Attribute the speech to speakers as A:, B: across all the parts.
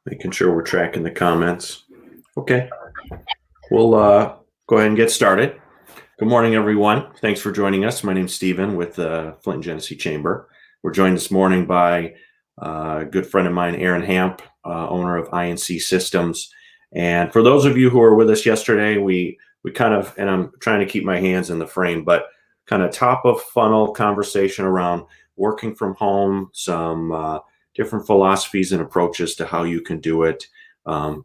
A: Making sure we're tracking the comments. Okay, we'll go ahead and get started. Good morning, everyone. Thanks for joining us. My name's Stephen with the Flint and Genesee Chamber. We're joined this morning by a good friend of mine, Erin Hamp, owner of INC Systems. And for those of you who were with us yesterday, we kind of, and I'm trying to keep my hands in the frame, but kind of top of funnel conversation around working from home, some different philosophies and approaches to how you can do it,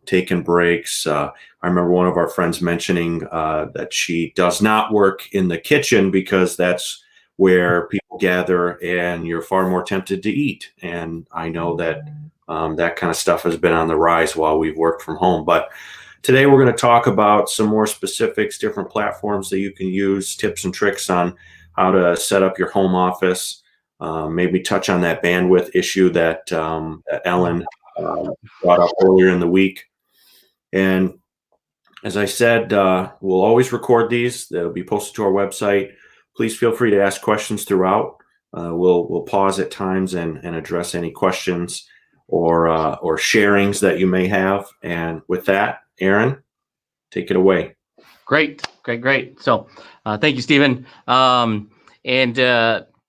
A: taking breaks. I remember one of our friends mentioning that she does not work in the kitchen because that's where people gather and you're far more tempted to eat. And I know that that kind of stuff has been on the rise while we've worked from home. But today we're going to talk about some more specifics, different platforms that you can use, tips and tricks on how to set up your home office. Maybe touch on that bandwidth issue that Ellen brought up earlier in the week. And as I said, we'll always record these. They'll be posted to our website. Please feel free to ask questions throughout. We'll pause at times and address any questions or sharings that you may have. And with that, Erin, take it away.
B: Great. So thank you, Stephen.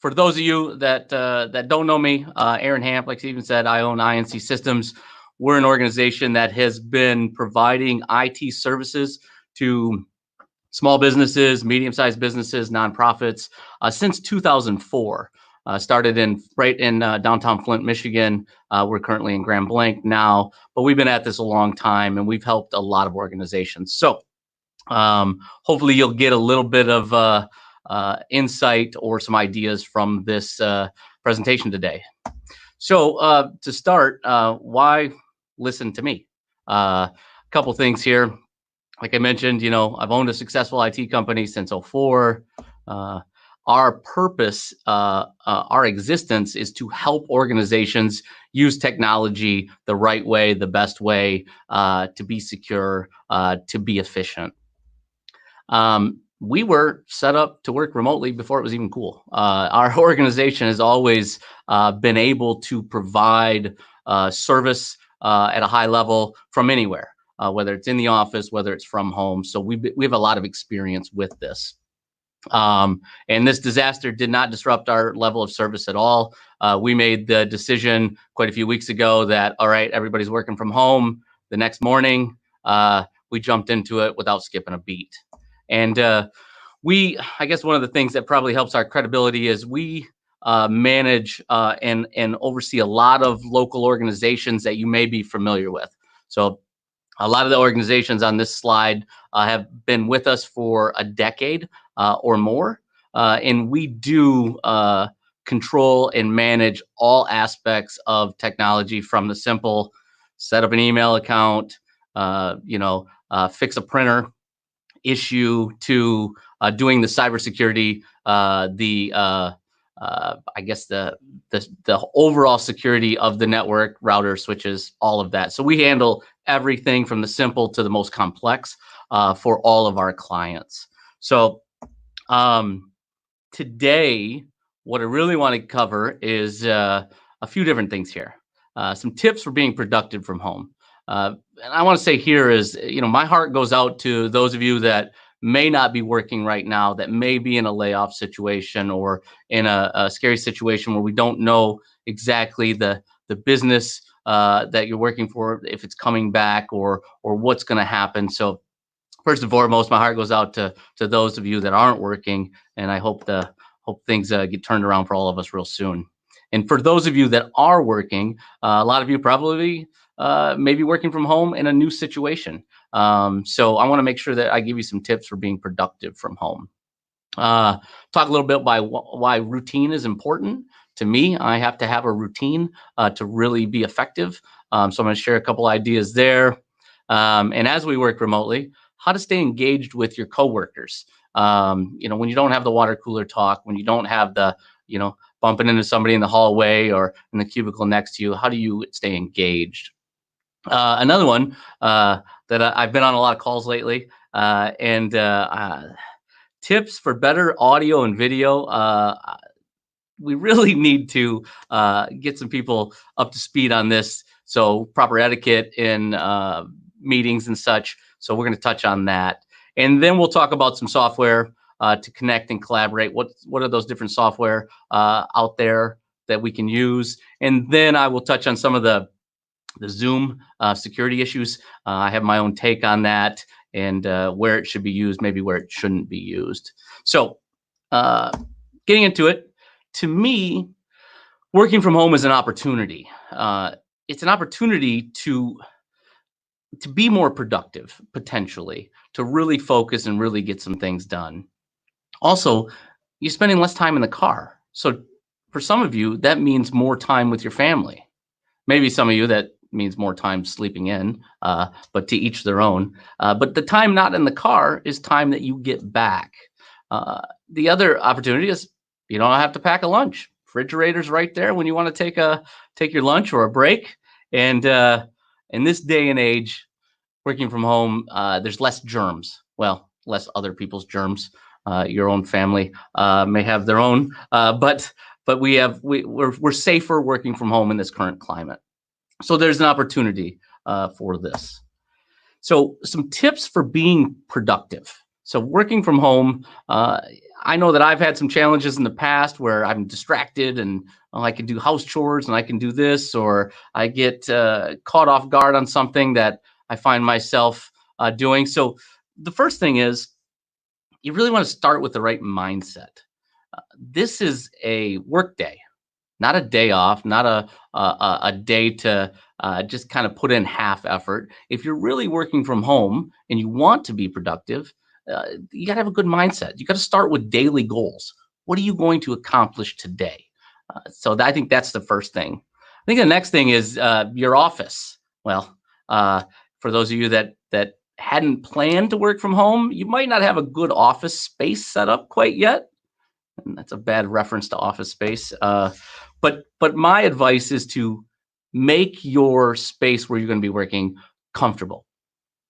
B: For those of you that don't know me, Erin Hamp, like Stephen said, I own INC Systems. We're an organization that has been providing IT services to small businesses, medium-sized businesses, nonprofits since 2004. Started right in downtown Flint, Michigan. We're currently in Grand Blanc now, but we've been at this a long time, and we've helped a lot of organizations. So hopefully you'll get a little bit of insight or some ideas from this presentation today. So to start, why listen to me? A couple things here. Like I mentioned, I've owned a successful IT company since 2004. Our purpose, our existence is to help organizations use technology the right way, the best way, to be secure, to be efficient. We were set up to work remotely before it was even cool. Our organization has always been able to provide service at a high level from anywhere, whether it's in the office, whether it's from home. So we have a lot of experience with this. And this disaster did not disrupt our level of service at all. We made the decision quite a few weeks ago that, all right, everybody's working from home. The next morning, we jumped into it without skipping a beat. And I guess one of the things that probably helps our credibility is we manage and oversee a lot of local organizations that you may be familiar with. So a lot of the organizations on this slide have been with us for a decade or more. And we do control and manage all aspects of technology, from the simple set up an email account, fix a printer issue, to doing the cybersecurity, I guess the overall security of the network, router, switches, all of that. So we handle everything from the simple to the most complex for all of our clients. So today, what I really want to cover is a few different things here. Some tips for being productive from home. And I want to say here is, my heart goes out to those of you that may not be working right now, that may be in a layoff situation or in a scary situation where we don't know exactly the business that you're working for, if it's coming back or what's going to happen. So first and foremost, my heart goes out to those of you that aren't working, and I hope things get turned around for all of us real soon. And for those of you that are working, a lot of you probably may be working from home in a new situation. So I want to make sure that I give you some tips for being productive from home. Talk a little bit about why routine is important to me. I have to have a routine to really be effective. So I'm going to share a couple ideas there. And as we work remotely, how to stay engaged with your coworkers. When you don't have the water cooler talk, when you don't have the, bumping into somebody in the hallway or in the cubicle next to you, how do you stay engaged? Another one that I've been on a lot of calls lately, and tips for better audio and video. We really need to get some people up to speed on this So proper etiquette in meetings and such. So we're going to touch on that. And then we'll talk about some software to connect and collaborate. What are those different software out there that we can use? And then I will touch on some of the Zoom security issues. I have my own take on that and where it should be used, maybe where it shouldn't be used. So getting into it, to me, working from home is an opportunity. It's an opportunity to be more productive, potentially, to really focus and really get some things done. Also, you're spending less time in the car. So for some of you, that means more time with your family. Maybe some of you, that means more time sleeping in, but to each their own. But the time not in the car is time that you get back. The other opportunity is you don't have to pack a lunch. Refrigerator's right there when you want to take your lunch or a break. And in this day and age, working from home, there's less germs. Well, less other people's germs. Your own family may have their own, but we're safer working from home in this current climate. So there's an opportunity for this. So some tips for being productive. So working from home, I know that I've had some challenges in the past where I'm distracted and I can do house chores and I can do this, or I get caught off guard on something that I find myself doing. So the first thing is you really want to start with the right mindset. This is a work day, not a day off, not a day to just kind of put in half effort. If you're really working from home and you want to be productive, you got to have a good mindset. You got to start with daily goals. What are you going to accomplish today? I think that's the first thing. I think the next thing is your office. Well, for those of you that hadn't planned to work from home, you might not have a good office space set up quite yet. And that's a bad reference to Office Space. But my advice is to make your space where you're going to be working comfortable.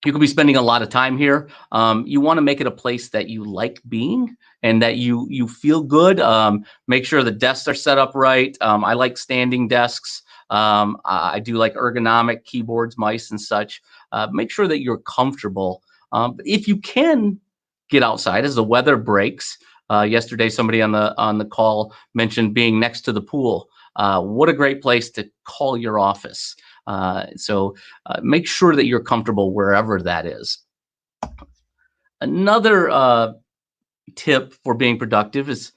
B: You could be spending a lot of time here. You want to make it a place that you like being and that you feel good. Make sure the desks are set up right. I like standing desks. I do like ergonomic keyboards, mice, and such. Make sure that you're comfortable. But if you can get outside as the weather breaks. Yesterday, somebody on the call mentioned being next to the pool. What a great place to call your office. So make sure that you're comfortable wherever that is. Another tip for being productive is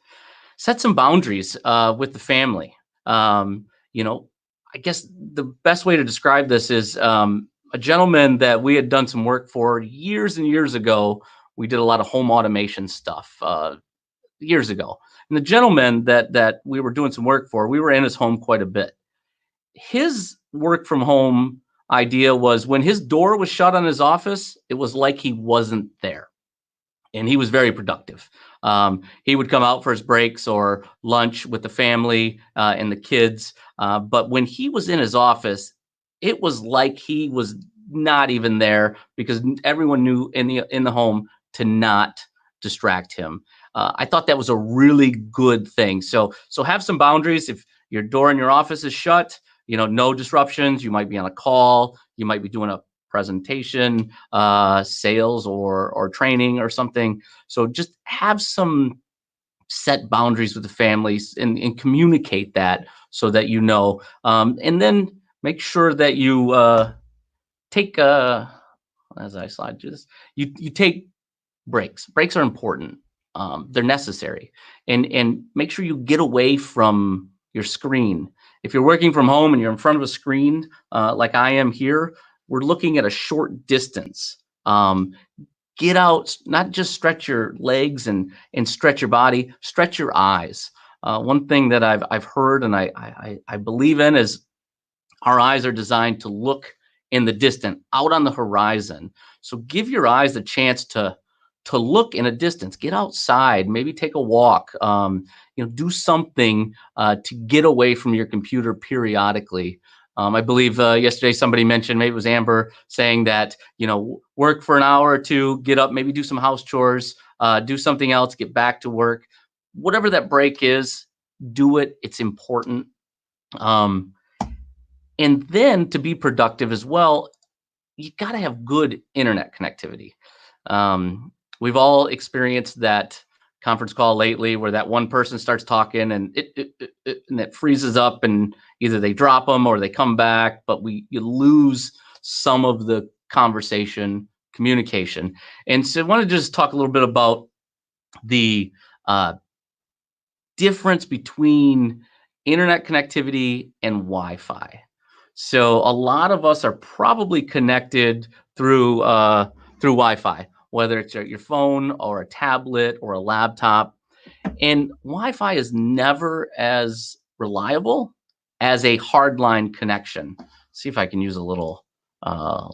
B: set some boundaries with the family. I guess the best way to describe this is a gentleman that we had done some work for years and years ago. We did a lot of home automation stuff years ago. And the gentleman that we were doing some work for, we were in his home quite a bit. His work from home idea was when his door was shut on his office, it was like he wasn't there. And he was very productive. He would come out for his breaks or lunch with the family and the kids. But when he was in his office, it was like he was not even there because everyone knew in the home to not distract him. I thought that was a really good thing. So have some boundaries. If your door in your office is shut, no disruptions. You might be on a call. You might be doing a presentation, sales or training or something. So just have some set boundaries with the families and communicate that so that and then make sure that you take as I slide through this, you take breaks. Breaks are important. They're necessary, and make sure you get away from your screen. If you're working from home and you're in front of a screen like I am here, we're looking at a short distance. Get out, not just stretch your legs and stretch your body, stretch your eyes. One thing that I've heard and I believe in is our eyes are designed to look in the distant, out on the horizon. So give your eyes a chance to look in a distance. Get outside, maybe take a walk. Do something to get away from your computer periodically. I believe yesterday somebody mentioned, maybe it was Amber, saying that, work for an hour or two, get up, maybe do some house chores, do something else, get back to work. Whatever that break is, do it. It's important. And then to be productive as well, you got to have good internet connectivity. We've all experienced that conference call lately where that one person starts talking and it freezes up, and either they drop them or they come back, but you lose some of the conversation communication. And so I want to just talk a little bit about the difference between internet connectivity and Wi-Fi. So a lot of us are probably connected through Wi-Fi, whether it's your phone or a tablet or a laptop. And Wi-Fi is never as reliable as a hardline connection. See if I can use a little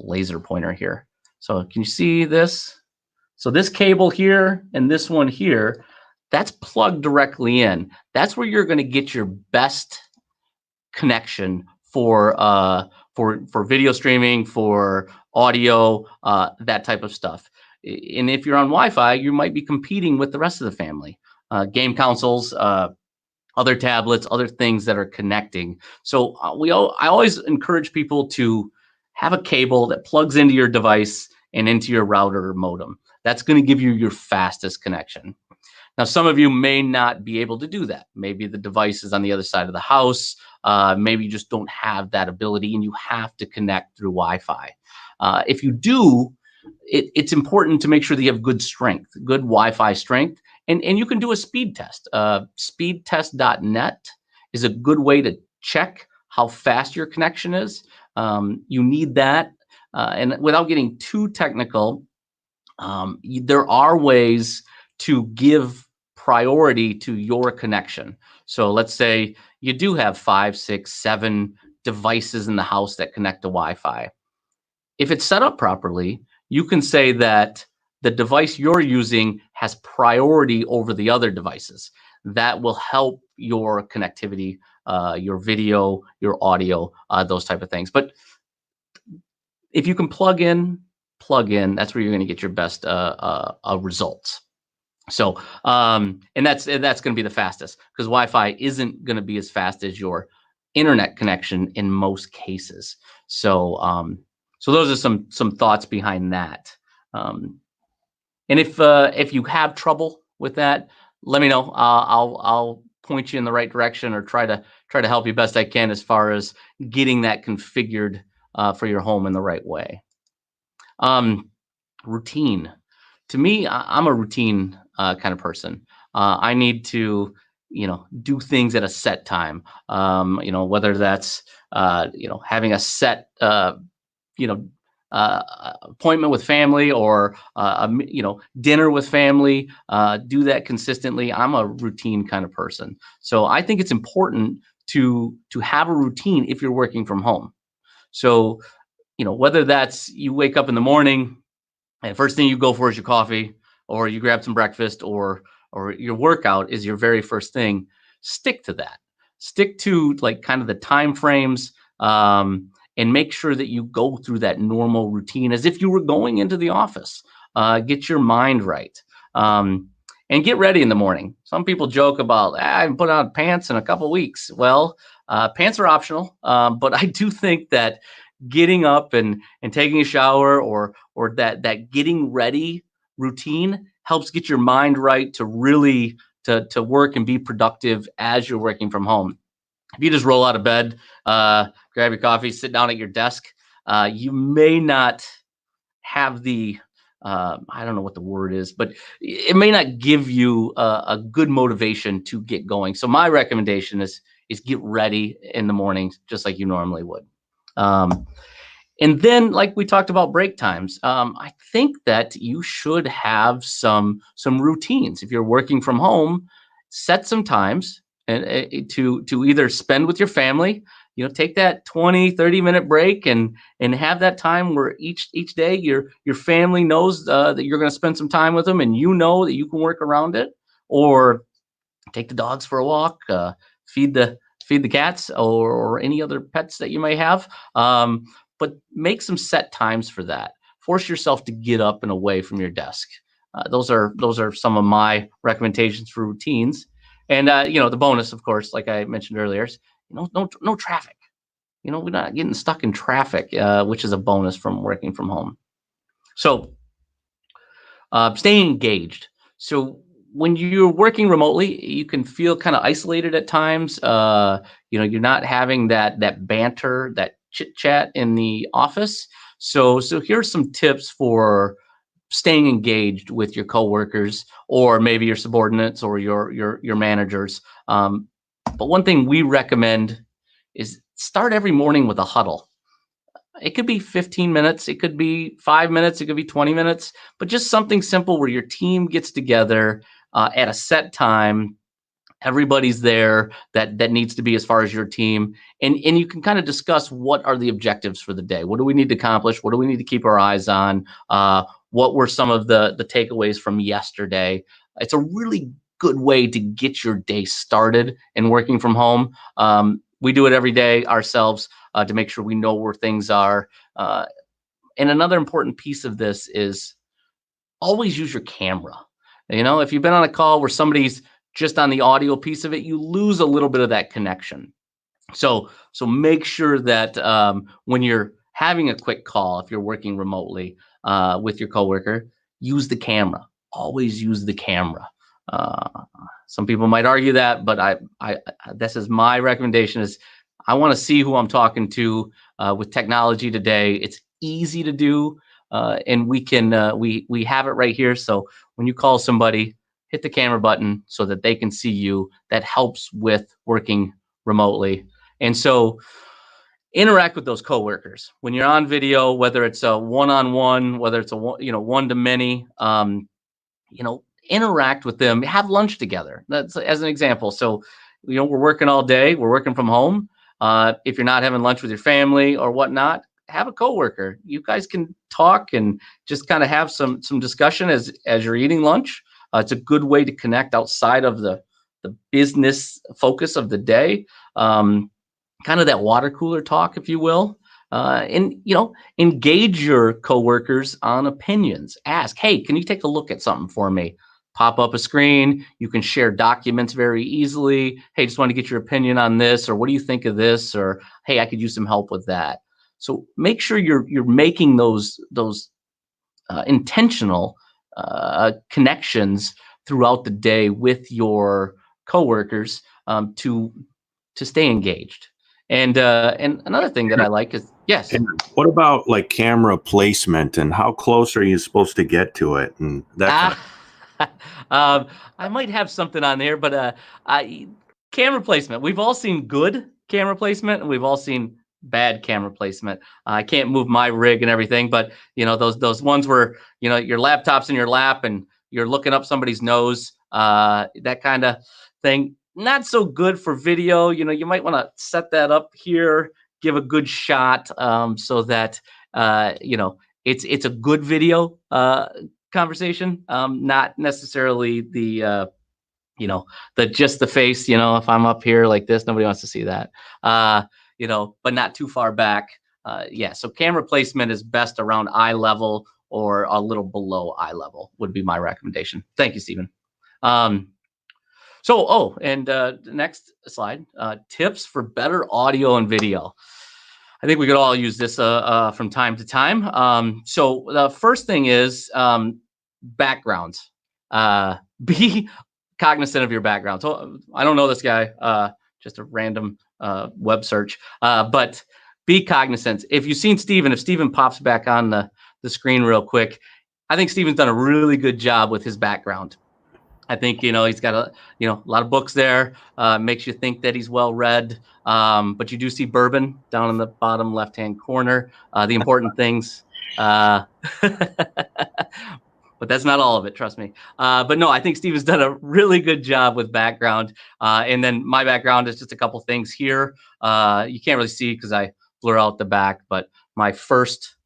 B: laser pointer here. So can you see this? So this cable here and this one here, that's plugged directly in. That's where you're going to get your best connection for video streaming, for audio, that type of stuff. And if you're on Wi-Fi, you might be competing with the rest of the family, game consoles, other tablets, other things that are connecting. So I always encourage people to have a cable that plugs into your device and into your router or modem. That's going to give you your fastest connection. Now, some of you may not be able to do that. Maybe the device is on the other side of the house. Maybe you just don't have that ability and you have to connect through Wi-Fi. If you do, it's important to make sure that you have good strength, good Wi-Fi strength, and you can do a speed test. Speedtest.net is a good way to check how fast your connection is. You need that. And without getting too technical, there are ways to give priority to your connection. So let's say you do have 5, 6, 7 devices in the house that connect to Wi-Fi. If it's set up properly, you can say that the device you're using has priority over the other devices. That will help your connectivity, your video, your audio, those type of things. But if you can plug in, that's where you're going to get your best results. So, and that's going to be the fastest, because Wi-Fi isn't going to be as fast as your internet connection in most cases. So, so those are some thoughts behind that. And if you have trouble with that, let me know. I'll point you in the right direction, or try to help you best I can as far as getting that configured for your home in the right way. Routine. To me, I'm a routine kind of person. I need to, do things at a set time. Whether that's, having a set, appointment with family, or dinner with family. Do that consistently. I'm a routine kind of person, so I think it's important to have a routine if you're working from home. So, whether that's you wake up in the morning and first thing you go for is your coffee, or you grab some breakfast, or your workout is your very first thing, stick to that. Stick to like kind of the time frames, and make sure that you go through that normal routine as if you were going into the office. Get your mind right, and get ready in the morning. Some people joke about, I haven't put on pants in a couple weeks. Well, pants are optional, but I do think that getting up and taking a shower, or that getting ready routine helps get your mind right to really to work and be productive as you're working from home. If you just roll out of bed, grab your coffee, sit down at your desk, you may not have the I don't know what the word is, but it may not give you a good motivation to get going. So my recommendation is get ready in the morning, just like you normally would. And then, like we talked about break times, I think that you should have some routines. If you're working from home, set some times and to either spend with your family. Take that 20-30 minute break and have that time where each day your family knows that you're going to spend some time with them, and you know that you can work around it. Or take the dogs for a walk, feed the cats, or any other pets that you may have. But make some set times for that. Force yourself to get up and away from your desk. Those are some of my recommendations for routines. And the bonus, of course, like I mentioned earlier, is no traffic. we're not getting stuck in traffic, which is a bonus from working from home. So staying engaged. So when you're working remotely, you can feel kind of isolated at times. You're not having that banter, that chit chat in the office. So here's some tips for staying engaged with your coworkers, or maybe your subordinates or your managers. But one thing we recommend is start every morning with a huddle. It could be 15 minutes, it could be 5 minutes, it could be 20 minutes, but just something simple where your team gets together at a set time. Everybody's there that needs to be as far as your team, and you can kind of discuss what are the objectives for the day. What do we need to accomplish? What do we need to keep our eyes on? What were some of the takeaways from yesterday? It's a really good way to get your day started in working from home. We do it every day ourselves to make sure we know where things are. And another important piece of this is always use your camera. If you've been on a call where somebody's just on the audio piece of it, you lose a little bit of that connection. So make sure that when you're having a quick call, if you're working remotely with your coworker, use the camera. Always use the camera. Some people might argue that, but I this is my recommendation: is I want to see who I'm talking to. With technology today, it's easy to do, and we can we have it right here. So when you call somebody, hit the camera button so that they can see you. That helps with working remotely. And so interact with those coworkers when you're on video, whether it's a one-on-one, whether it's a one-to-many. Interact with them, have lunch together. That's as an example. So, we're working all day, we're working from home. If you're not having lunch with your family or whatnot, have a coworker. You guys can talk and just kind of have some discussion as you're eating lunch. It's a good way to connect outside of the business focus of the day. Kind of that water cooler talk, if you will. And engage your coworkers on opinions. Ask, hey, can you take a look at something for me? Pop up a screen. You can share documents very easily. Hey, just want to get your opinion on this, or what do you think of this? Or hey, I could use some help with that. So make sure you're making those intentional connections throughout the day with your coworkers to stay engaged. And another thing that I like is, yes.
C: And what about like camera placement, and how close are you supposed to get to it, and that kind of...
B: I might have something on there, but camera placement. We've all seen good camera placement, and we've all seen bad camera placement. I can't move my rig and everything, but those ones where your laptop's in your lap and you're looking up somebody's nose, that kind of thing. Not so good for video. You might want to set that up here, give a good shot, so that it's a good video conversation, not necessarily the just the face. If I'm up here like this, nobody wants to see that. But not too far back. So camera placement is best around eye level or a little below eye level would be my recommendation. Thank you, Stephen. And next slide, tips for better audio and video. I think we could all use this from time to time. So the first thing is backgrounds. Be cognizant of your background. So I don't know this guy, just a random web search, but be cognizant. If you've seen Stephen, if Stephen pops back on the screen real quick, I think Stephen's done a really good job with his background. I think, he's got a lot of books there, makes you think that he's well read. But you do see bourbon down in the bottom left-hand corner, the important things. But that's not all of it, trust me. But no, I think Steve has done a really good job with background. And then my background is just a couple things here. You can't really see because I blur out the back, but my first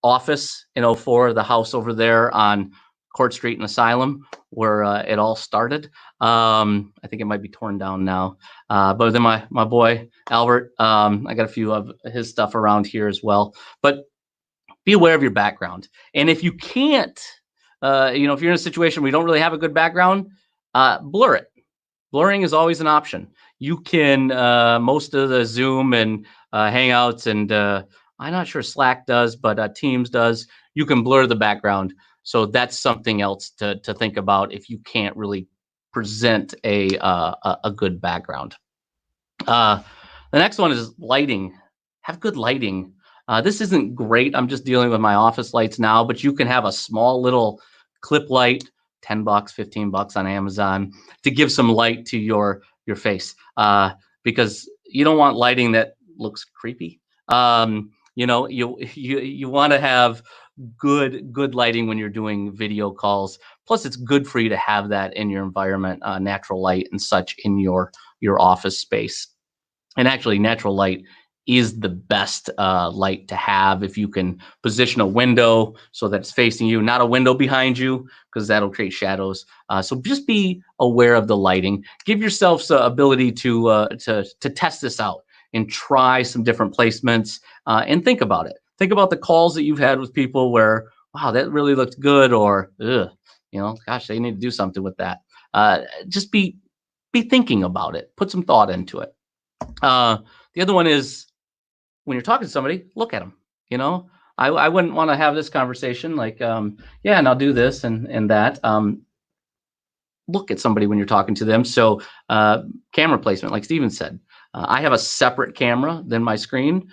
B: office in 2004, the house over there on Court Street and Asylum, where it all started. I think it might be torn down now. But then my boy, Albert, I got a few of his stuff around here as well. But be aware of your background. And if you can't, if you're in a situation where you don't really have a good background, blur it. Blurring is always an option. you can, most of the Zoom and Hangouts and I'm not sure Slack does, but Teams does, you can blur the background. So that's something else to think about if you can't really present a good background. The next one is lighting. Have good lighting. This isn't great. I'm just dealing with my office lights now, but you can have a small little clip light, $10, $15 on Amazon, to give some light to your face, because you don't want lighting that looks creepy. You know, you want to have good lighting when you're doing video calls. Plus, it's good for you to have that in your environment, natural light and such in your office space. And actually, natural light is the best light to have if you can position a window so that it's facing you, not a window behind you, because that'll create shadows. So just be aware of the lighting. Give yourself the ability to test this out and try some different placements, and think about it. Think about the calls that you've had with people where, wow, that really looked good, or, ugh, you know, gosh, they need to do something with that. Just be thinking about it. Put some thought into it. The other one is, when you're talking to somebody, look at them. You know, I wouldn't want to have this conversation like, yeah, and I'll do this and that. Look at somebody when you're talking to them. So camera placement, like Steven said, I have a separate camera than my screen.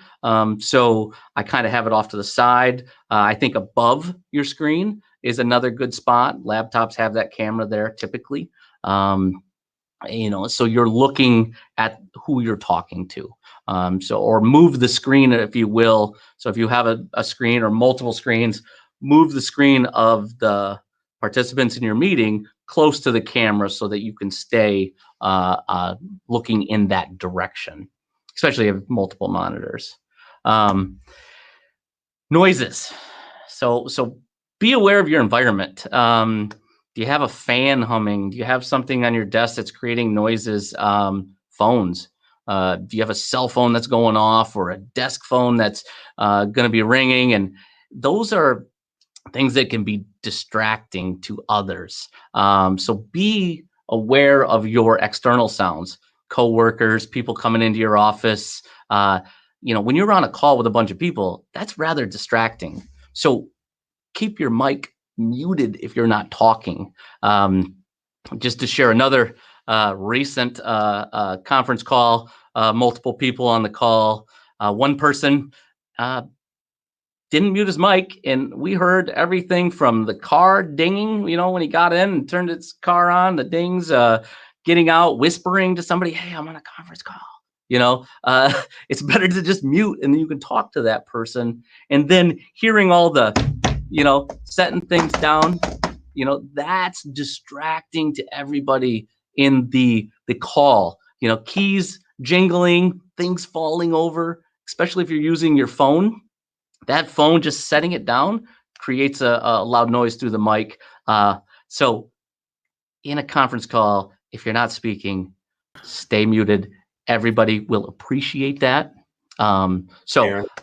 B: So I kind of have it off to the side. I think above your screen is another good spot. Laptops have that camera there typically. You know, so you're looking at who you're talking to. Or move the screen, if you will. So if you have a screen or multiple screens, move the screen of the participants in your meeting close to the camera so that you can stay looking in that direction, especially if you have multiple monitors. Noises. So be aware of your environment. Do you have a fan humming? Do you have something on your desk that's creating noises? Phones. Do you have a cell phone that's going off, or a desk phone that's going to be ringing? And those are things that can be distracting to others. So be aware of your external sounds, coworkers, people coming into your office. You know, when you're on a call with a bunch of people, that's rather distracting. So keep your mic muted if you're not talking. Just to share another recent conference call, multiple people on the call. One person didn't mute his mic, and we heard everything from the car dinging, you know, when he got in and turned his car on, the dings, getting out, whispering to somebody, hey, I'm on a conference call. You know, it's better to just mute, and then you can talk to that person. And then hearing all the, you know, setting things down, you know, that's distracting to everybody in the call. You know, keys jingling, things falling over, especially if you're using your phone. That phone, just setting it down, creates a loud noise through the mic. So in a conference call, if you're not speaking, stay muted. Everybody will appreciate that.
A: Erin.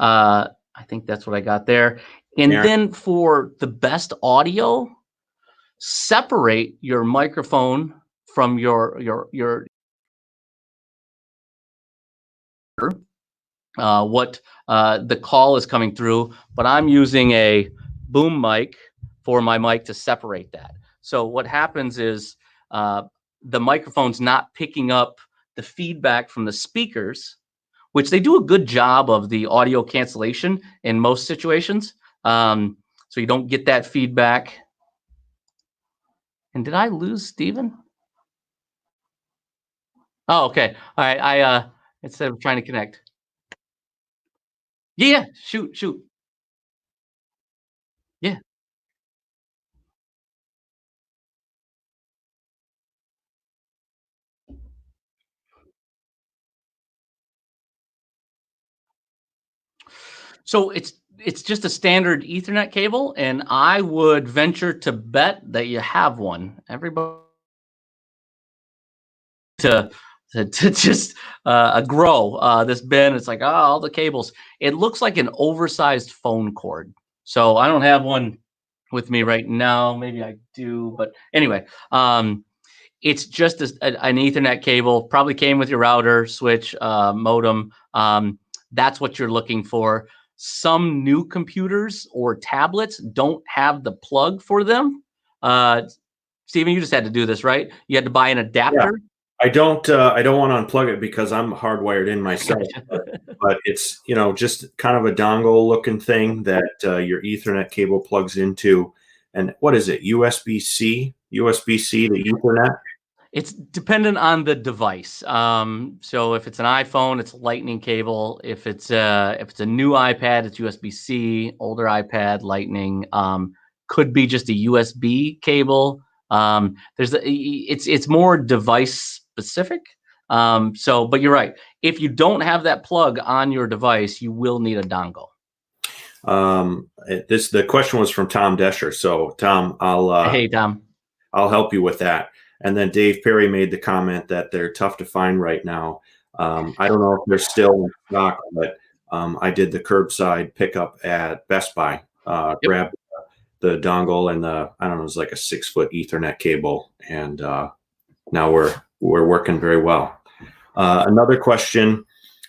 B: I think that's what I got there. And
A: Erin.
B: then for the best audio, separate your microphone from your what the call is coming through, but I'm using a boom mic for my mic to separate that. So what happens is the microphone's not picking up the feedback from the speakers, which they do a good job of the audio cancellation in most situations. So you don't get that feedback. And did I lose Steven? Oh, okay. All right. I instead of trying to connect. Yeah, shoot. Yeah. So it's just a standard Ethernet cable, and I would venture to bet that you have one. Everybody to just grow this bin. It's like, oh, all the cables. It looks like an oversized phone cord. So I don't have one with me right now. Maybe I do, but anyway, It's just an Ethernet cable, probably came with your router, switch, modem. That's what you're looking for. Some new computers or tablets don't have the plug for them. Steven, you just had to do this, right? You had to buy an adapter.
A: Yeah. I don't want to unplug it because I'm hardwired in myself, but it's, just kind of a dongle looking thing that your Ethernet cable plugs into. And what is it? USB-C to Ethernet?
B: It's dependent on the device. So if it's an iPhone, it's Lightning cable. If it's a new iPad, it's USB-C. Older iPad, Lightning. Could be just a USB cable. It's more device specific. But you're right. If you don't have that plug on your device, you will need a dongle.
A: The question was from Tom Desher. So Tom,
B: Hey Tom,
A: I'll help you with that. And then Dave Perry made the comment that they're tough to find right now. I don't know if they're still in stock, but I did the curbside pickup at Best Buy. Grabbed the dongle and I don't know, it was like a 6-foot Ethernet cable, and now we're working very well. Another question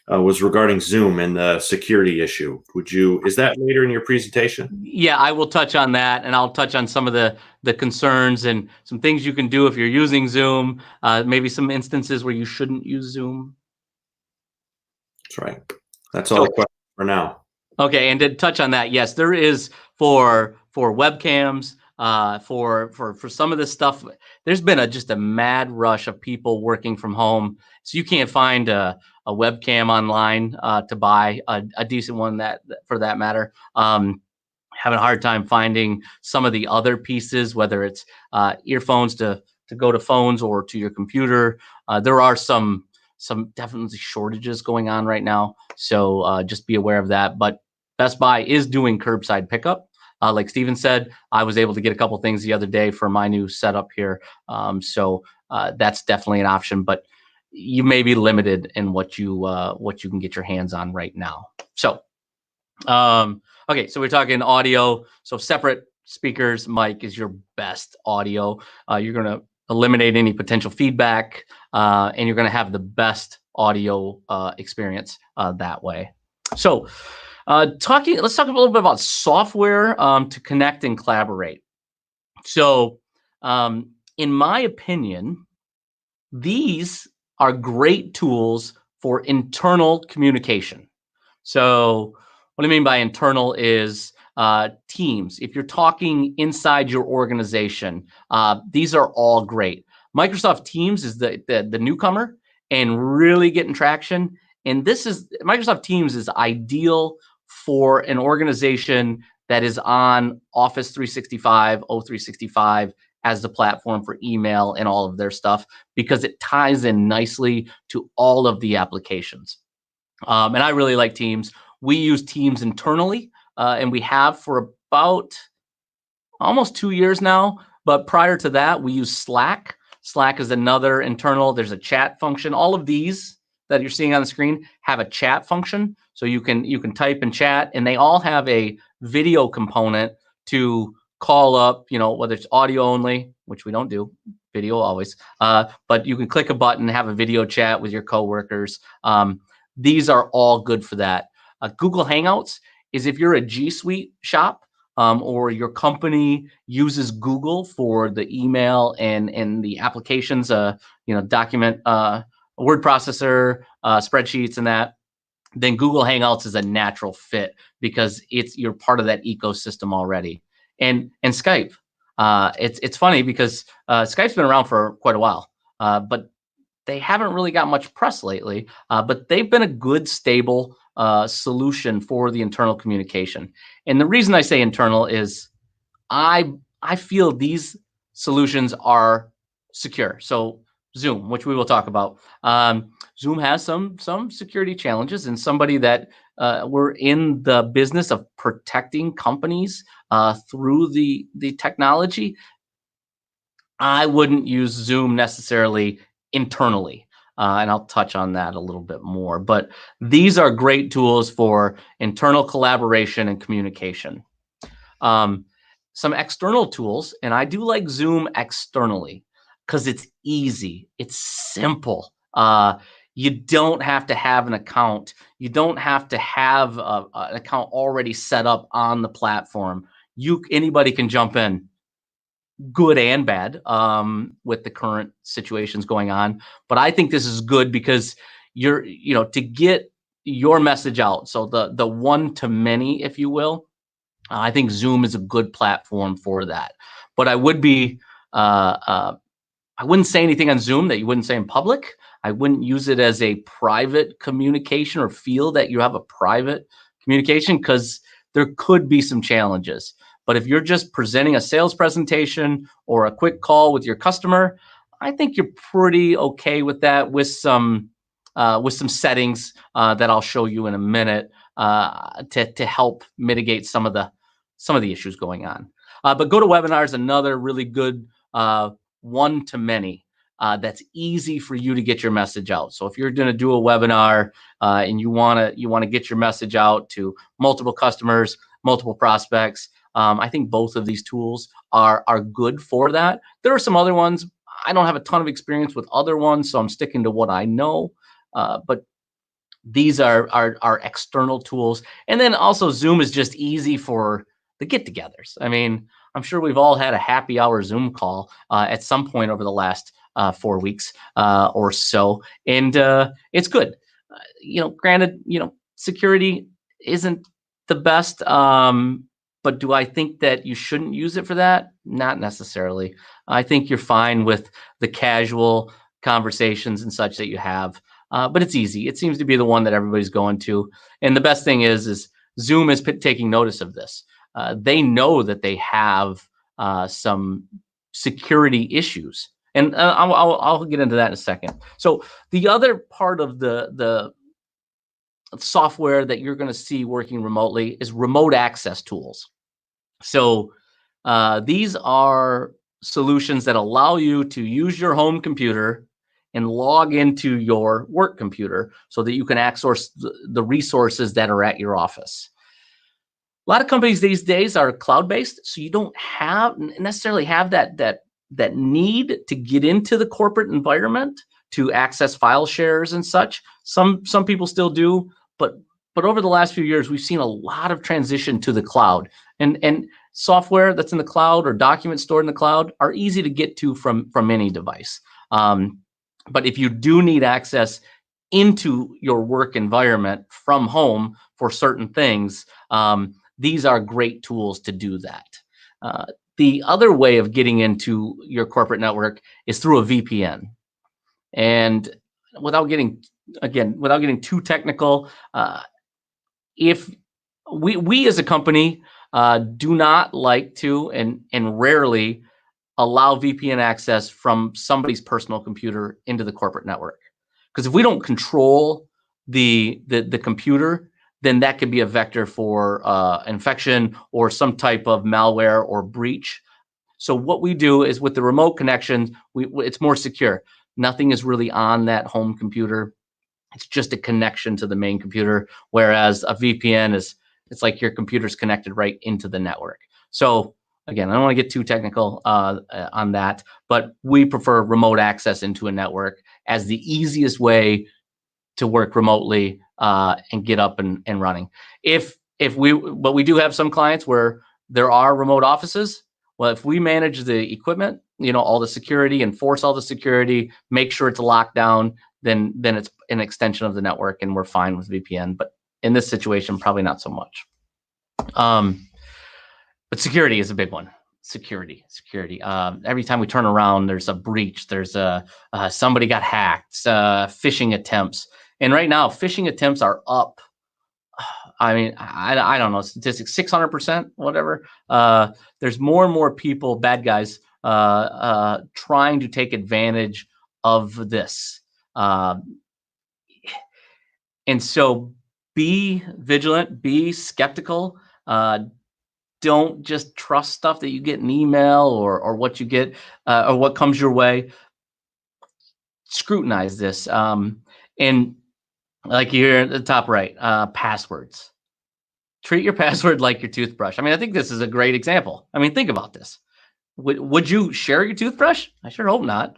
A: was regarding Zoom and the security issue. Is that later in your presentation?
B: Yeah, I will touch on that, and I'll touch on some of the concerns and some things you can do if you're using Zoom, maybe some instances where you shouldn't use Zoom.
A: That's right. That's all the questions for now.
B: Okay, and to touch on that, yes, there is for webcams, for some of this stuff, there's been just a mad rush of people working from home. So you can't find a webcam online to buy a decent one for that matter. Having a hard time finding some of the other pieces, whether it's earphones to go to phones or to your computer. There are some definitely shortages going on right now. So just be aware of that. But Best Buy is doing curbside pickup. Like Steven said, I was able to get a couple things the other day for my new setup here. So that's definitely an option, but you may be limited in what you can get your hands on right now. So, okay, so we're talking audio. So separate speakers, mic is your best audio. You're going to eliminate any potential feedback, and you're going to have the best audio experience that way. So, let's talk a little bit about software to connect and collaborate. So, in my opinion, these are great tools for internal communication. So, what I mean by internal is Teams. If you're talking inside your organization, these are all great. Microsoft Teams is the newcomer and really getting traction. And Microsoft Teams is ideal for an organization that is on Office 365, O365 as the platform for email and all of their stuff, because it ties in nicely to all of the applications. And I really like Teams. We use Teams internally, and we have for about almost 2 years now. But prior to that, we use Slack. Slack is another internal. There's a chat function. All of these that you're seeing on the screen have a chat function. So you can type and chat, and they all have a video component to call up, whether it's audio only, which we don't do, video always, but you can click a button, have a video chat with your coworkers. These are all good for that. Google Hangouts is if you're a G Suite shop, or your company uses Google for the email and the applications, document, word processor, spreadsheets and that, then Google Hangouts is a natural fit because you're part of that ecosystem already. And Skype, it's funny because Skype's been around for quite a while, but they haven't really got much press lately. But they've been a good, stable solution for the internal communication. And the reason I say internal is I feel these solutions are secure. So Zoom, which we will talk about. Zoom has some security challenges, and somebody that we're in the business of protecting companies through the technology, I wouldn't use Zoom necessarily internally. And I'll touch on that a little bit more. But these are great tools for internal collaboration and communication. Some external tools, and I do like Zoom externally. because it's easy. It's simple. You don't have to have an account. You don't have to have an account already set up on the platform. Anybody can jump in, good and bad, with the current situations going on. But I think this is good because to get your message out. So the one to many, if you will, I think Zoom is a good platform for that. But I wouldn't say anything on Zoom that you wouldn't say in public. I wouldn't use it as a private communication or feel that you have a private communication, because there could be some challenges. But if you're just presenting a sales presentation or a quick call with your customer, I think you're pretty okay with that, with some settings that I'll show you in a minute to help mitigate some of the issues going on. But GoToWebinar is another really good one to many that's easy for you to get your message out. So if you're going to do a webinar and you want to get your message out to multiple customers, multiple prospects, I think both of these tools are good for that. There are some other ones. I don't have a ton of experience with other ones, so I'm sticking to what I know. But these are external tools. And then also Zoom is just easy for the get-togethers. I mean, I'm sure we've all had a happy hour Zoom call at some point over the last 4 weeks or so. And it's good. Granted, security isn't the best. But do I think that you shouldn't use it for that? Not necessarily. I think you're fine with the casual conversations and such that you have. But it's easy. It seems to be the one that everybody's going to. And the best thing is Zoom is taking notice of this. They know that they have some security issues. And I'll get into that in a second. So the other part of the software that you're going to see working remotely is remote access tools. So these are solutions that allow you to use your home computer and log into your work computer so that you can access the resources that are at your office. A lot of companies these days are cloud-based, so you don't necessarily have that need to get into the corporate environment to access file shares and such. Some people still do, but over the last few years, we've seen a lot of transition to the cloud, and software that's in the cloud or documents stored in the cloud are easy to get to from any device. But if you do need access into your work environment from home for certain things, these are great tools to do that. The other way of getting into your corporate network is through a VPN. And without getting too technical, if we as a company do not like to and rarely allow VPN access from somebody's personal computer into the corporate network. Because if we don't control the computer, then that could be a vector for infection or some type of malware or breach. So what we do is with the remote connections, it's more secure. Nothing is really on that home computer. It's just a connection to the main computer, whereas a VPN it's like your computer's connected right into the network. So again, I don't want to get too technical on that, but we prefer remote access into a network as the easiest way to work remotely and get up and running. But we do have some clients where there are remote offices. Well, if we manage the equipment, all the security, enforce all the security, make sure it's locked down, then it's an extension of the network and we're fine with VPN. But in this situation, probably not so much. But security is a big one. Security. Every time we turn around, there's a breach. There's somebody got hacked, phishing attempts. And right now, phishing attempts are up. I mean, I don't know statistics, 600%, whatever. There's more and more people, bad guys, trying to take advantage of this. And so be vigilant, be skeptical. Don't just trust stuff that you get in email or what you get or what comes your way. Scrutinize this. And like here at the top right, passwords. Treat your password like your toothbrush. I mean, I think this is a great example. I mean, think about this. Would you share your toothbrush? I sure hope not.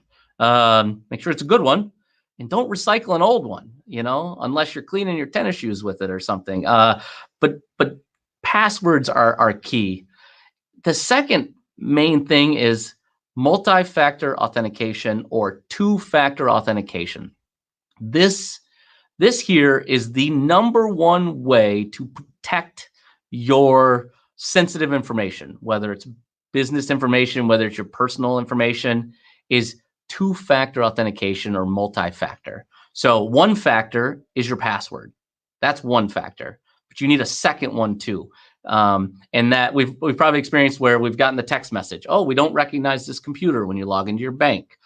B: Make sure it's a good one, and don't recycle an old one. Unless you're cleaning your tennis shoes with it or something. But passwords are key. The second main thing is multi-factor authentication or two-factor authentication. This here is the number one way to protect your sensitive information, whether it's business information, whether it's your personal information, is two-factor authentication or multi-factor. So one factor is your password. That's one factor, but you need a second one too. And that we've probably experienced where we've gotten the text message, oh, we don't recognize this computer when you log into your bank.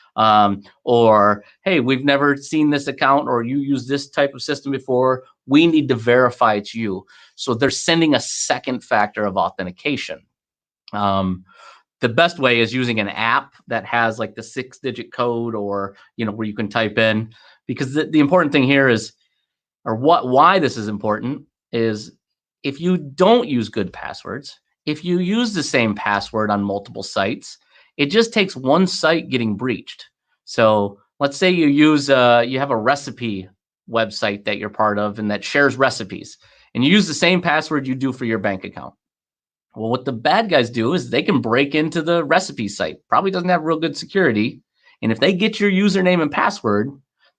B: Or, hey, we've never seen this account, or you use this type of system before. We need to verify it's you. So they're sending a second factor of authentication. The best way is using an app that has like the 6-digit code, or where you can type in, because the important thing here is, or why this is important is, if you don't use good passwords, if you use the same password on multiple sites, it just takes one site getting breached. So let's say you have a recipe website that you're part of and that shares recipes, and you use the same password you do for your bank account. Well, what the bad guys do is they can break into the recipe site. Probably doesn't have real good security. And if they get your username and password,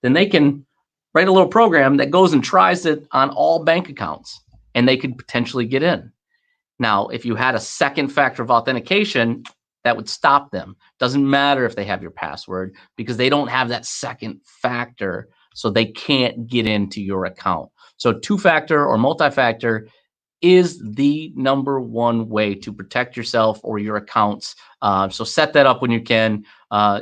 B: then they can write a little program that goes and tries it on all bank accounts, and they could potentially get in. Now, if you had a second factor of authentication, that would stop them. Doesn't matter if they have your password, because they don't have that second factor, so they can't get into your account. So two-factor or multi-factor is the number one way to protect yourself or your accounts. So set that up when you can.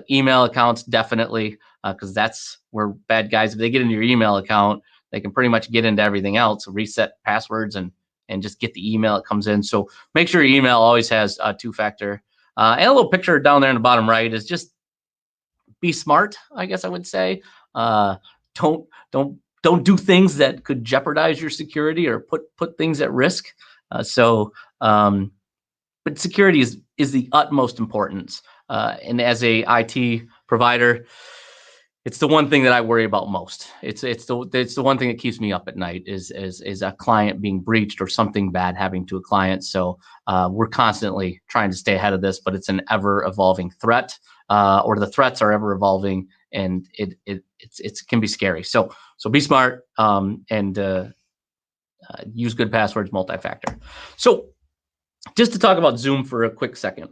B: Email accounts, definitely, because that's where bad guys, if they get into your email account, they can pretty much get into everything else, reset passwords, and just get the email that comes in. So make sure your email always has two-factor. And a little picture down there in the bottom right is just be smart, I guess I would say. Don't do things that could jeopardize your security or put things at risk. But security is the utmost importance. And as a IT provider, it's the one thing that I worry about most. It's the one thing that keeps me up at night is a client being breached or something bad happening to a client. So we're constantly trying to stay ahead of this, but it's an ever evolving threat, or the threats are ever evolving, and it can be scary. So be smart, and use good passwords, multi-factor. So just to talk about Zoom for a quick second.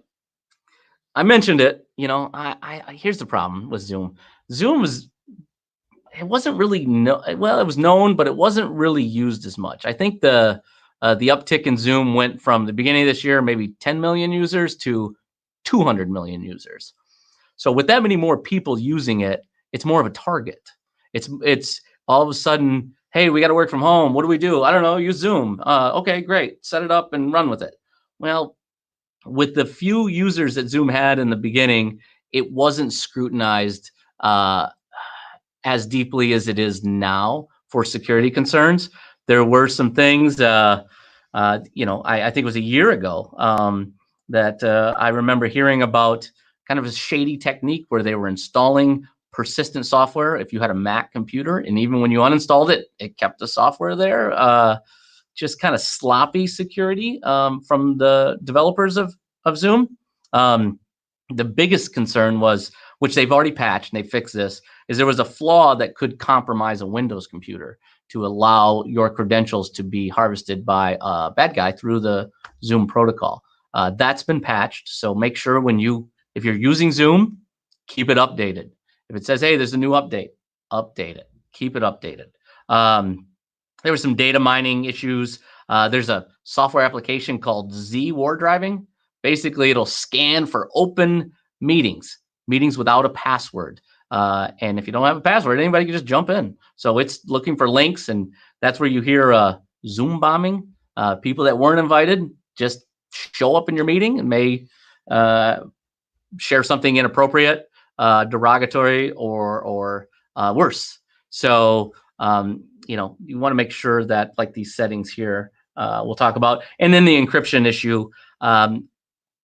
B: I mentioned it, here's the problem with Zoom. Zoom it wasn't really it was known, but it wasn't really used as much. I think the uptick in Zoom went from the beginning of this year, maybe 10 million users to 200 million users. So with that many more people using it, it's more of a target. It's all of a sudden, hey, we got to work from home. What do we do? I don't know. Use Zoom. Okay, great. Set it up and run with it. Well, with the few users that Zoom had in the beginning, it wasn't scrutinized as deeply as it is now for security concerns. There were some things, I think it was a year ago, that I remember hearing about kind of a shady technique where they were installing persistent software if you had a Mac computer, and even when you uninstalled it, it kept the software there. Just kind of sloppy security from the developers of Zoom. The biggest concern was, which they've already patched and they fixed this, is there was a flaw that could compromise a Windows computer to allow your credentials to be harvested by a bad guy through the Zoom protocol. That's been patched. So make sure if you're using Zoom, keep it updated. If it says, hey, there's a new update, update it. Keep it updated. There were some data mining issues. There's a software application called Z War Driving. Basically, it'll scan for open meetings without a password. And if you don't have a password, anybody can just jump in. So it's looking for links, and that's where you hear Zoom bombing. People that weren't invited just show up in your meeting and may share something inappropriate, derogatory, or worse. So you want to make sure that, like these settings here, we'll talk about, and then the encryption issue.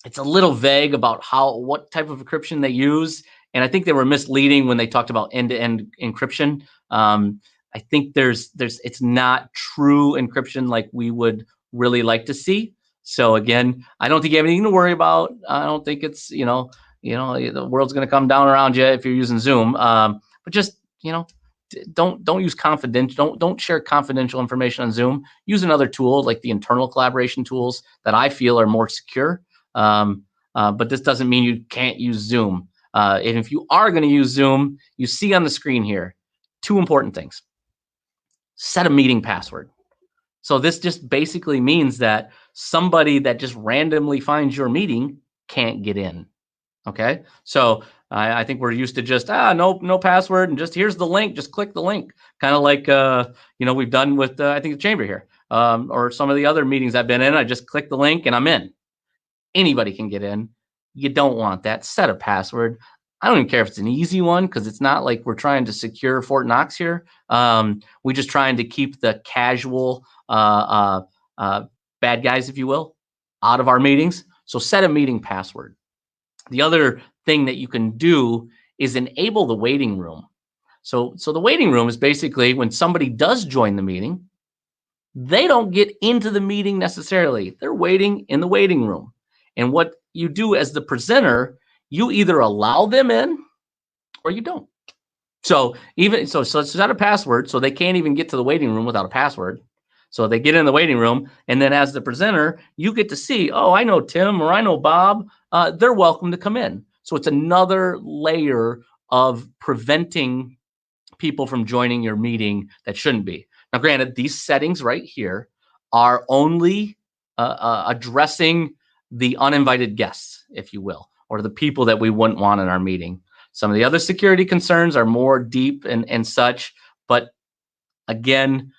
B: it's a little vague about what type of encryption they use. And I think they were misleading when they talked about end-to-end encryption. I think it's not true encryption like we would really like to see. So again, I don't think you have anything to worry about. I don't think it's, the world's going to come down around you if you're using Zoom. But just, don't use confidential, don't share confidential information on Zoom. Use another tool like the internal collaboration tools that I feel are more secure. But this doesn't mean you can't use Zoom. And if you are going to use Zoom, you see on the screen here, 2 important things. Set a meeting password. So this just basically means that somebody that just randomly finds your meeting can't get in. Okay. So I think we're used to just, no password, and just here's the link, just click the link. Kind of like, we've done with, I think the chamber here, or some of the other meetings I've been in. I just click the link and I'm in. Anybody can get in. You don't want that. Set a password. I don't even care if it's an easy one, because it's not like we're trying to secure Fort Knox here. We're just trying to keep the casual bad guys, if you will, out of our meetings. So set a meeting password. The other thing that you can do is enable the waiting room. So the waiting room is basically when somebody does join the meeting, they don't get into the meeting necessarily. They're waiting in the waiting room. And what you do as the presenter, you either allow them in or you don't. So set a password so they can't even get to the waiting room without a password. So they get in the waiting room, and then as the presenter, you get to see, oh, I know Tim or I know Bob. They're welcome to come in. So it's another layer of preventing people from joining your meeting that shouldn't be. Now, granted, these settings right here are only addressing the uninvited guests, if you will, or the people that we wouldn't want in our meeting. Some of the other security concerns are more deep and such, but again,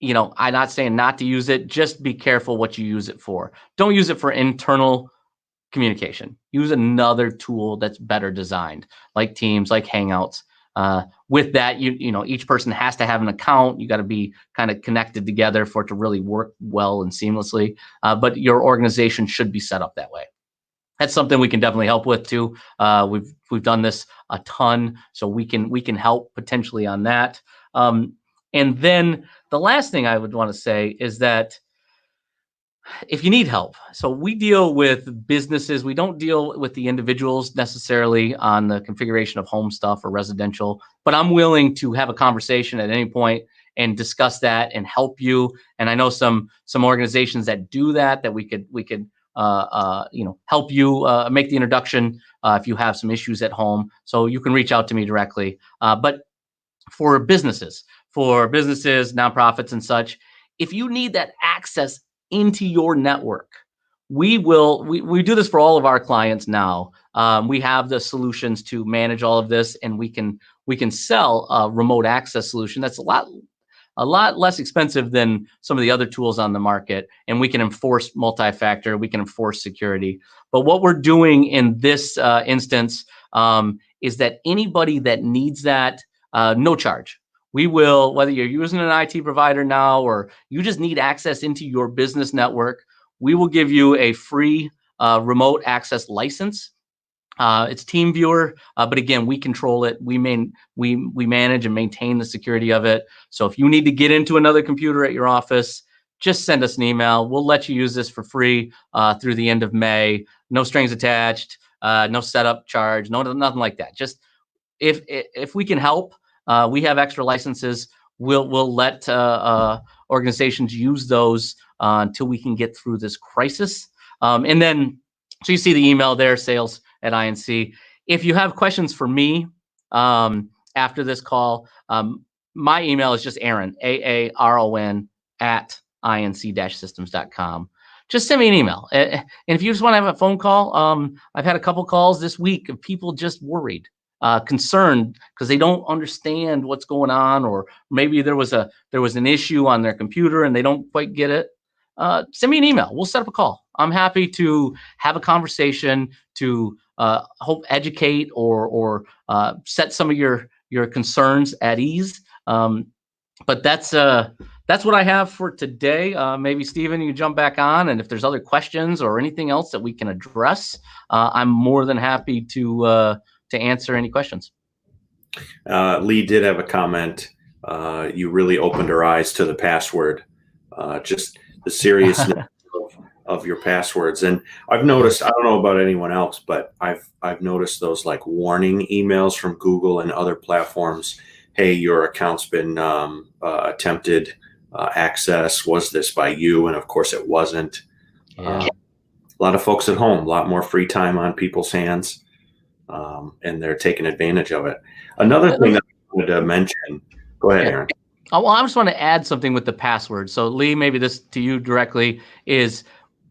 B: I'm not saying not to use it. Just be careful what you use it for. Don't use it for internal communication. Use another tool that's better designed, like Teams, like Hangouts. With that, each person has to have an account. You got to be kind of connected together for it to really work well and seamlessly. But your organization should be set up that way. That's something we can definitely help with too. We've done this a ton, so we can help potentially on that. And then the last thing I would want to say is that if you need help, so we deal with businesses. We don't deal with the individuals necessarily on the configuration of home stuff or residential, but I'm willing to have a conversation at any point and discuss that and help you. And I know some organizations that do that we could help you make the introduction if you have some issues at home. So you can reach out to me directly. But for businesses, nonprofits and such, if you need that access into your network, we do this for all of our clients now. We have the solutions to manage all of this, and we can sell a remote access solution that's a lot less expensive than some of the other tools on the market, and we can enforce multi-factor, we can enforce security. But what we're doing in this instance is that anybody that needs that, no charge. We will, whether you're using an IT provider now or you just need access into your business network, we will give you a free remote access license. It's TeamViewer, but again, we control it. We manage and maintain the security of it. So if you need to get into another computer at your office, just send us an email. We'll let you use this for free through the end of May. No strings attached, no setup charge, nothing like that. Just if we can help, we have extra licenses. We'll let organizations use those until we can get through this crisis. And then, so you see the email there, sales@INC. If you have questions for me after this call, my email is just Erin, AARON @inc-systems.com. Just send me an email. And if you just want to have a phone call, I've had a couple calls this week of people just worried, concerned because they don't understand what's going on, or maybe there was an issue on their computer and they don't quite get it. Send me an email. We'll set up a call. I'm happy to have a conversation to hope educate or set some of your concerns at ease. But that's that's what I have for today. Maybe Stephen, you jump back on, and if there's other questions or anything else that we can address, I'm more than happy to answer any questions.
A: Lee did have a comment. You really opened our eyes to the password, just the seriousness of your passwords. And I've noticed, I don't know about anyone else, but I've noticed those like warning emails from Google and other platforms. Hey, your account's been attempted access. Was this by you? And of course it wasn't.
B: Yeah.
A: A lot of folks at home, a lot more free time on people's hands, and they're taking advantage of it. Another thing that I wanted to mention, go ahead, Erin.
B: Oh, well, I just want to add something with the password. So Lee, maybe this to you directly is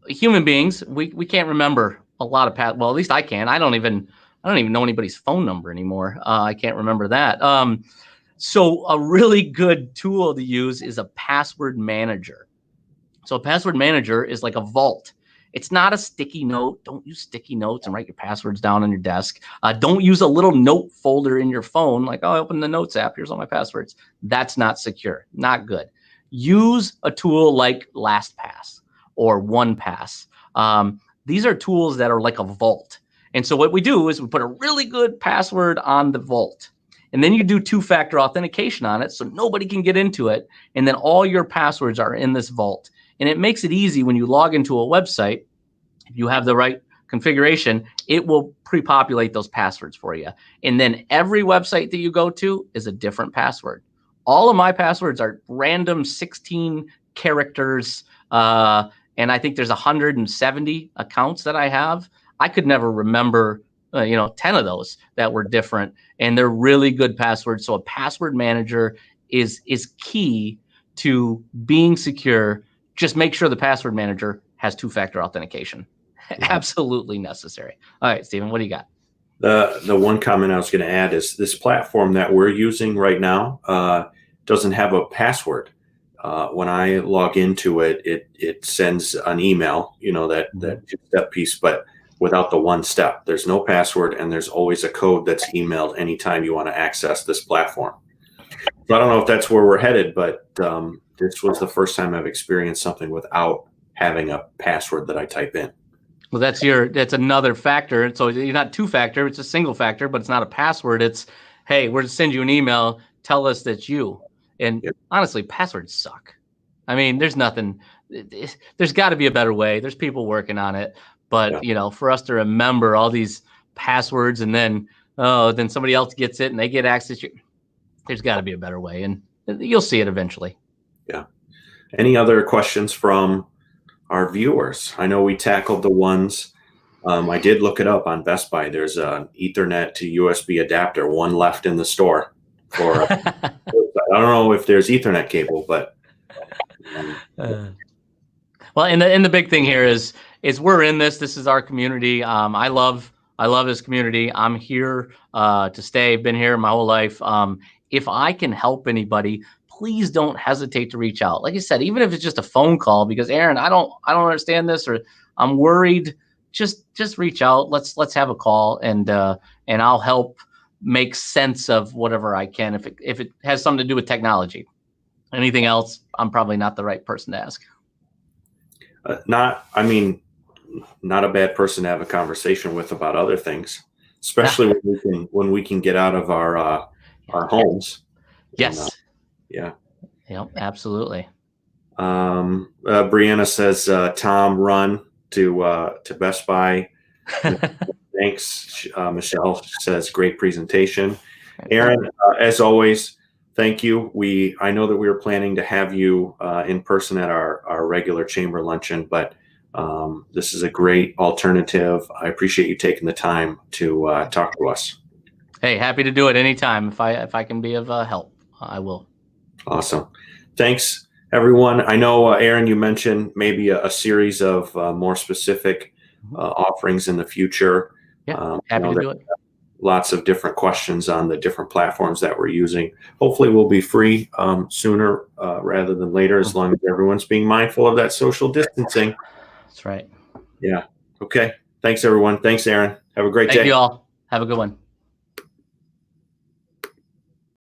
B: human beings. We can't remember a lot of well, at least I can. I don't even know anybody's phone number anymore. I can't remember that. So a really good tool to use is a password manager. So a password manager is like a vault. It's not a sticky note. Don't use sticky notes and write your passwords down on your desk. Don't use a little note folder in your phone like, oh, I opened the notes app. Here's all my passwords. That's not secure. Not good. Use a tool like LastPass or OnePass. These are tools that are like a vault. And so what we do is we put a really good password on the vault. And then you do two-factor authentication on it so nobody can get into it. And then all your passwords are in this vault. And it makes it easy when you log into a website. If you have the right configuration, it will pre-populate those passwords for you. And then every website that you go to is a different password. All of my passwords are random 16 characters. And I think there's 170 accounts that I have. I could never remember 10 of those that were different, and they're really good passwords. So a password manager is key to being secure. Just make sure the password manager has two-factor authentication. Absolutely necessary. All right, Stephen, what do you got?
A: The one comment I was going to add is this platform that we're using right now doesn't have a password. When I log into it, it sends an email, that two-step piece, but without the one step. There's no password, and there's always a code that's emailed anytime you want to access this platform. So I don't know if that's where we're headed, but this was the first time I've experienced something without having a password that I type in.
B: Well, that's another factor. So you're not two-factor, it's a single factor, but it's not a password. It's, hey, we're to send you an email, tell us that's you. And honestly, passwords suck. I mean, there's got to be a better way. There's people working on it. But, for us to remember all these passwords and then somebody else gets it and they get access, there's got to be a better way. And you'll see it eventually.
A: Yeah. Any other questions from our viewers? I know we tackled the ones. I did look it up on Best Buy. There's an Ethernet to USB adapter, one left in the store. I don't know if there's Ethernet cable, but.
B: Well, and the big thing here is we're in this. This is our community. I love this community. I'm here to stay. Been here my whole life. If I can help anybody, please don't hesitate to reach out. Like I said, even if it's just a phone call, because Erin, I don't understand this, or I'm worried. Just reach out. Let's have a call, and I'll help make sense of whatever I can. If it has something to do with technology, anything else, I'm probably not the right person to ask.
A: Not a bad person to have a conversation with about other things, especially when we can get out of our homes.
B: Yes.
A: Yeah.
B: Yep. Absolutely.
A: Brianna says, Tom, run to Best Buy. Thanks. Michelle says, great presentation. Erin, as always, thank you. I know that we were planning to have you in person at our regular chamber luncheon, but this is a great alternative. I appreciate you taking the time to talk to us.
B: Hey, happy to do it anytime. If I can be of help, I will.
A: Awesome. Thanks, everyone. I know, Erin, you mentioned maybe a series of more specific offerings in the future.
B: Yeah, happy to do it.
A: Lots of different questions on the different platforms that we're using. Hopefully we'll be free sooner rather than later, as long as everyone's being mindful of that social distancing.
B: That's right.
A: Yeah. Okay. Thanks, everyone. Thanks, Erin. Have a great day.
B: Thank you all. Have a good one.